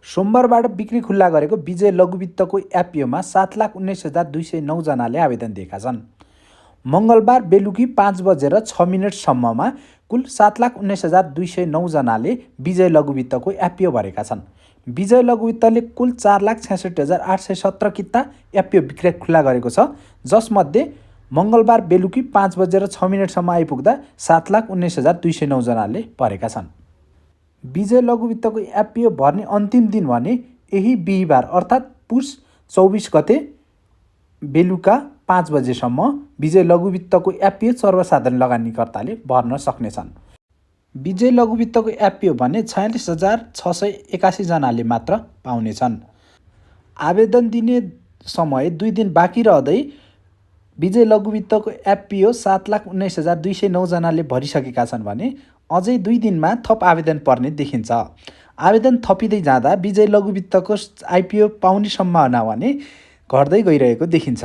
सोमबारबाट बिक्री खुल्ला गरेको विजय लघुवित्तको एफपिओमा 7,19,209 जनाले आवेदन दिएका छन्। मङ्गलबार बेलुकी 5:06 कुल 7,19,209 जनाले विजय लघुवित्तको एफपिओ भरेका छन्। विजय लघुवित्तले कुल 4,66,817 किता एफपिओ बिक्री खुल्ला गरेको छ, जसमध्ये मङ्गलबार बेलुकी 5:06 आइपुग्दा 7,19,209 जनाले भरेका छन्। विजय लघुवित्तको एफपिओ भर्ने अन्तिम दिन भने यही बिहिबार अर्थात् पुस 24 गते बेलुका 5 बजेसम्म विजय लघुवित्तको एफपिओ सर्वसाधारण लगानीकर्ताले भर्न सक्नेछन्। विजय लघुवित्तको एफपिओ भने 46,681 जनाले मात्र पाउनेछन्। आवेदन दिने समय 2 दिन बाँकी रहँदै विजय लघुवित्तको एफपिओ 7,19,209 जनाले भरिसकेका छन् भने अझै 2 दिनमा थप आवेदन पर्ने देखिन्छ। आवेदन थपिँदै जाँदा विजय लघुवित्तको आइपिओ पाउने सम्भावना भने घट्दै गइरहेको देखिन्छ।